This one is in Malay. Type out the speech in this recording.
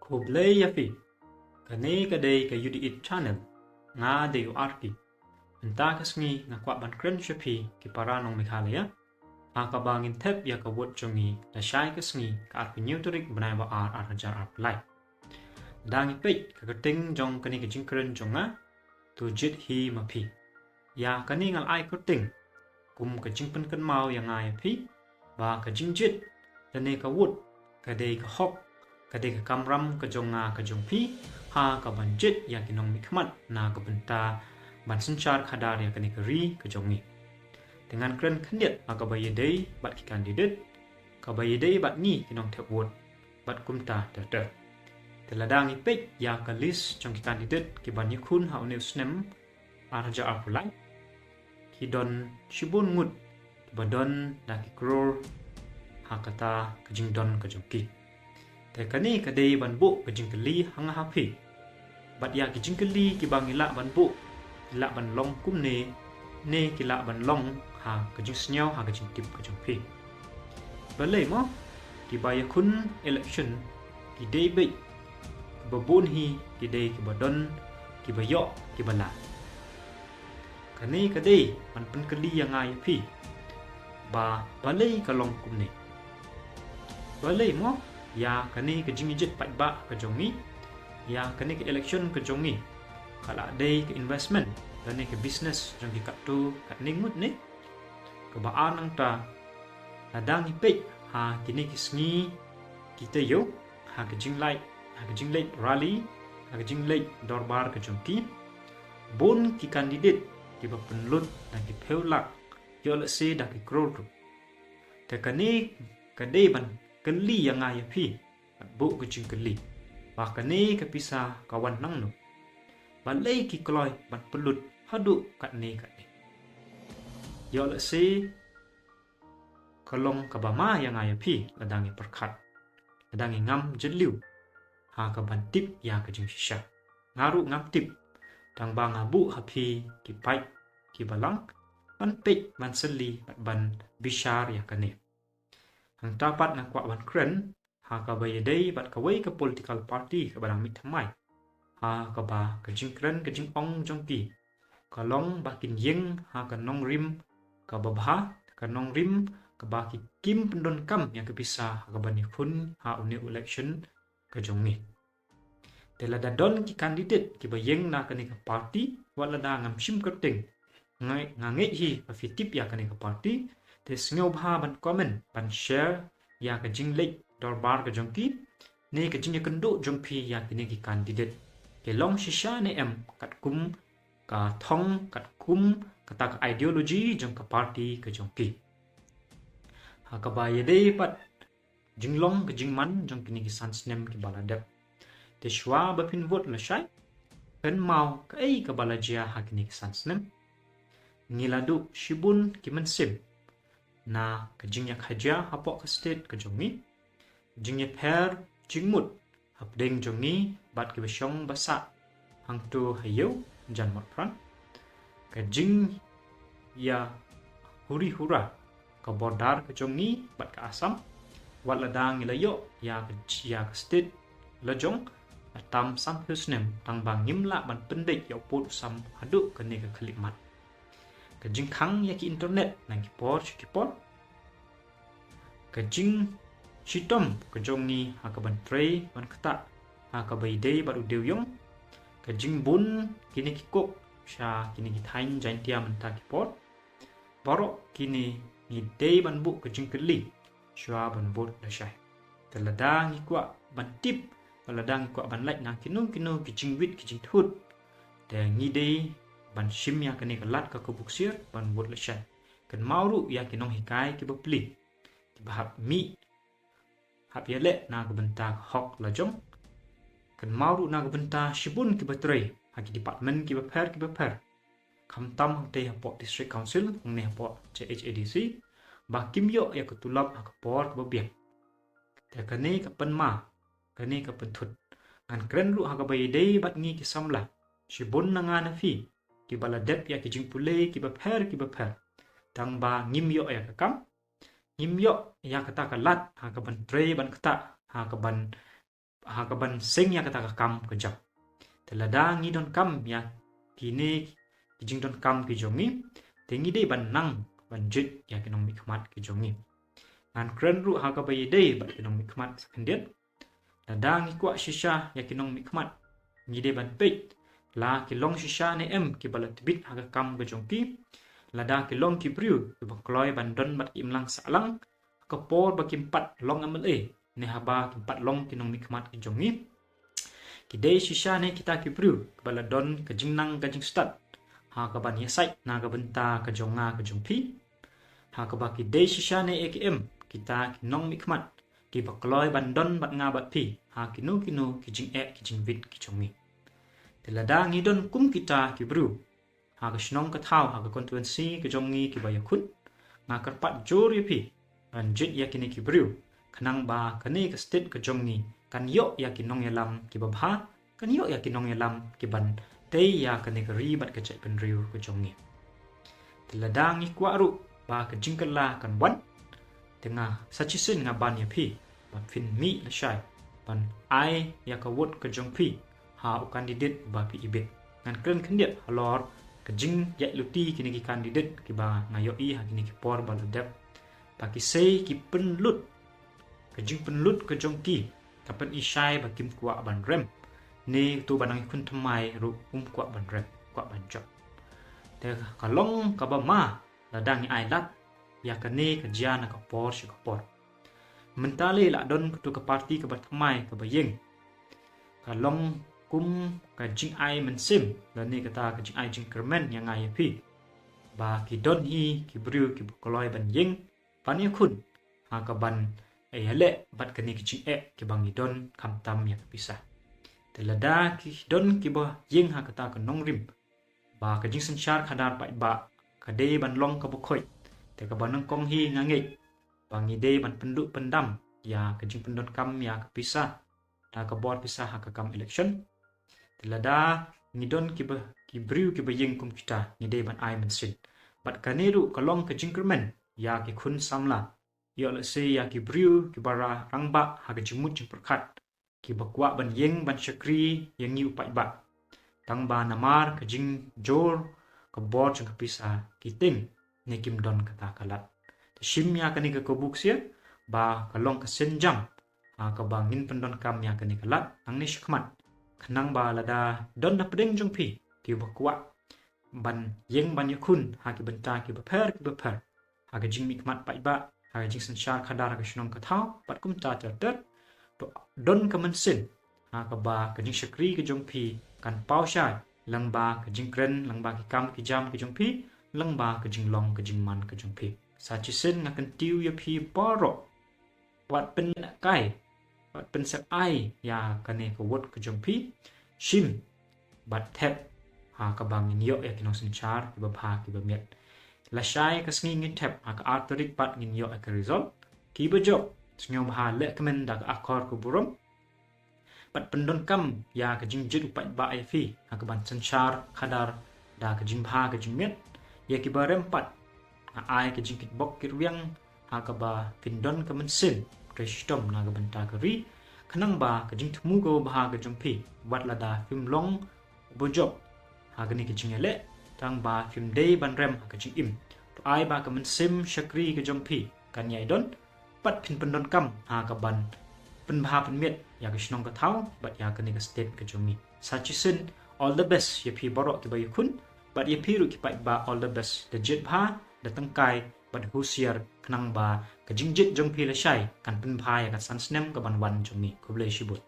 Kublai yafi, kane kadai ka UDIT channel, nga de arki. Entah kasngi nga kwa ban kren shapi ki para nongmihkhmat ya. Ka bangin tep ya ka wot jongi lashai kasngi ka arki neuterik benai ba ar hajar ar pelai. Dangi peit ka keting jong kani ka jingkyrduh jonga tu Jied Hi Ma Phi. Ya kani ngal ai keting kum ka kynmaw yang ai phi ba ka jingjied kane ka wot kadai ka hok kadai ka kamram ka jonga ka jong phi ha ka ban jied ya ki nongmihkhmat na ka benta ban sencar khadar ya kani ka ri ka jongi. Dengan keren kendiat maka bayi day bat ki kandidat ka bayi day bat ni kinong thep wot bat kumta ter teladang ipek ya ka list trong ki kandidat ki ban yakun ha uneu snem arja apulai ki don shibun ngut ki badon da ki kror ha kata ka jingdon ka jongki te kani ka day ban bu ka jingkeli hanga hapi bat ya ki jingkeli ki bangila ban bu la ban long kumne ne ki la ban long ha ka jingsian ha ka jingtip ka jongpi balai mo ki baya kun election ki day be babun hi ki day ki badon ki bayo ki bala kani ka day man pen keli yang ai pi ba balai ka long kumne balai mo ya kani ka jingjied pat ba ka jongi ya kani ka election ka jongi kala day ka investment dan ke business jong ki kaptu kat ningut ni kebaan ang ta ladang ipek ha kini kisngi kita yo ha ke jinglai rally ha ke jinglai dorbar ke jongki bon ki kandidat ki ba penlut dan ki peulak yo le se da ki krol te kani kadai ban keli yang ai phi bu ke jingkeli ba kani ke pisah kawan nang no balai ki kloi ban pelut hadu kat ni yo le se kolong kabama yang ai phi ladangi perkhat ladangi ngam jeliu ha ka ban tip ya ka jingshian ngaru ngam tip tang bang abu hapi ki pai ki balang ban pek ban seli ban bishar ya kane hang tapat na kwa ban kren ha ka baye dei bat ka wei ka political party ka barang mit thamai ha ka ba ka jingkren ka jingong jongki ka long ba kin yeng ha ka nong rim ka babha ka nong rim ka ba ki kim pyndonkam yang kepisa ka bani khun ha uni election ka jongi tela da don ki kandidat ki ba yeng na kani ka party wala da ngam sim kerting ngai hi ka fitip ya kani ka party te sngewbha ban comment ban share ya ka jinglei dorbar ka jongki ne ka jingkyrduh jongpi ya kini ki kandidat ke long shisha ne em kat kum ka thong kat kum kata ka ideology jong ka party ka jongki ha ka ba yede pat jinglong ka jingman jong kini ki snem ki baladep te shwa ba pin vote lashai kynmaw ka ai ka balajia ha kini ki snem ngiladu shibun ki mensib na ka jingyak haja hapok ka state ka jongi jingye per jingmut hapdeng jongi bat ki bashong basa hang tu hayo jan mat pran ka jing ya huri hura ka bordar ka jongi bat ka asam wat ladang ilayo ya ka state lajong atam sam husnem tang bang ngimla ban pendek ya pot sam hadu ka ne ka khalimat ka jingkhang ya ki internet nang ki por ka jingsitom ka jongi ha ka ban trei ban khata ha ka bai dei baru deuyong ka jingbun kini ki kok shah kini ki thain jaintia menta ki pot borok kini ni dei ban bu ka jingkeli shwa ban bot lashai teladang ki kwa ban tip teladang kwa ban lai na kinu ki jingwit ki jingthut te ngi dei ban shim ya kani ka lat ka kubuksir ban bot lashai kan mauru ya kinong hikai ki bapli ki bahap mi hap yale na ka benta hok lajong kan mauru na ka benta shibun ki batrai haki department ki baper kamtam te hapok district council ne hapok CHADC ba kimyo ya kutulap ha kapor babiak te kane ka penma kane ka penthut ngan kren lu ha ka bai dei bat ngi ki samla shibun na nga na fi ki baladep ya ki jingpule ki baper tang ba ngimyo ya ka kam ngimyo ya kata ka lat ha ka ban tre ban kata ha ka ban ha ka ban sing ya kata ka kam ka jap telada ngi don kam ya kine ki jing don kam ki jongi tengi de ban nang ban jit ya ki nongmihkhmat ki jongi ngan kren ru ha ka bai de ban ki nongmihkhmat sakendiet lada ngi kwa shisha ya ki nongmihkhmat ngi de ban peit la ki long shisha ne em ki balat bit ha ka kam ka jongki lada ki long ki priu ki bakloi ban don bat imlang salang ka por ba kimpat long amal ne haba kimpat long ki nongmihkhmat ki jongi ki de shisha ne kita ki priu baladon ka jingnang ka jingstad ha ka ban yasai na ka benta ka jonga ka jongpi ha ka ba ki de shisha ne ekm kita ki nongmihkhmat ki bakloi ban don bat nga bat pi ha ki nu ki jingeh ki jingbeit ki jongi telada ngi don kum kita ki bru ha ka shnong ka thau ha ka constituency ki jongi ki bayakut nga karpat jor ya pi an jit ya kini ki bru khanang ba kane ka state ka jongi kan yo ya ki nong yalam ki babha kan yo ya ki nong yalam ki ban te ya kane ka ri bat ka chai pen riu ka jongi telada ngi kwa ru ba ka jingkala kan wan tengah sachisin nga ban ya pi ban fin mi lashai ban ai ya ka wot ka jong pi ha u candidate ba pi ibet ngan kren khendiet halor ka jing ya luti kini ki candidate ki ba ngayo I ha kini ki por ba ladep ba ki sei ki penlut ka jing penlut ka jong ki ka pen ishai ba kim kwa ban rem ne tu banang kun thamai ru kwa ban rem kwa ban job te ka long ka ba ma la dang ai lat ya ka ne ka jiana ka por shi ka por mentale la don tu ka parti ka ba thamai ka ba yeng ka long kum ka jing ai men sim la ne ka ta ka jing ai jing kermen yang ai pi ba ki don hi ki bru ki koloi ban yeng pan ya khun ha ka ban ai hele bat ka ni ki jing ki bang ni don kham tam ya pisah telada ki don ki ba yeng ha ka ta ka nong rim ba ka jing sanchar khadar ba ka de ban long ka bu khoi te ka ban kong hi ngange ba ngi de ban pendu pendam ya ka jing pyndonkam ya ka pisah ta ka bor pisah ha ka kam election telada ngidon ki bru ki bayeng kum kita ngide ban ai men sin bat kaneru kalong ka jingkermen ya ki khun samla yo le se ya ki bru ki bara rangba ha ka jimut jing perkhat ki bakwa ban yeng ban shakri yang ni upai ba tang ba namar ka jing jor ka bor jing ka pisa ki ting ne kim don kata kalat shim ya ka ni ka kobuk sia ba kalong ka senjam ha ka bangin pyndonkam ya ka ni kalat ang ni shakmat khanang ba lada don na pedeng jong pi ki bakwa ban yeng ban yakun ha ki benta ki bapher ha ka jing mihkhmat pai ba ha ka jing sanchar khadar ka shnong ka thau pat kum ta ter to don ka man sin ha ka ba ka jing shakri ka jong pi kan pau shai lang ba ka jing kren lang ba ki kam ki jam ki jong pi lang ba ka jing long ka jing man ka jong pi sa chi sin nga kan tiu ya pi poro wat pen kai pen sak ai ya kane ko wot ka jong pi shim bat thep ha ka bang ni yo ya kinong sanchar ki ba pha ki ba met lashai ka sngi ngi thep ha ka arterik pat ngi yo ka result ki ba job sngewbha le kamen da ka akor ko burom bat pyndonkam ya ka jingjied upai ba ai fi ha ka ban sanchar khadar da ka jingpha ka jingmet ya ki ba rempat ha ai ka jingkit bok ki riang ha ka ba pyndonkam sin jingsitom na ka benta ka ri khanang ba ka jing thmu go ba ka jongpi wat lada film long bojob ha ka ni ka jingele tang ba film day ban rem ha ka jing im to ai ba ka man sim shakri ka jongpi kan yai don pat phin pyndonkam ha ka ban pen bha pen met ya ka shnong ka thau bat ya ka ni ka state ka jongi sachisin all the best ye phi borok ki ba yakun bat ye phi ru ki pai ba all the best the jied bha the tyngkai bat husiar khanang ba ka jingjied jong pi lashai kan pen bha ya ka san snem ka ban wan jongi kuble shibut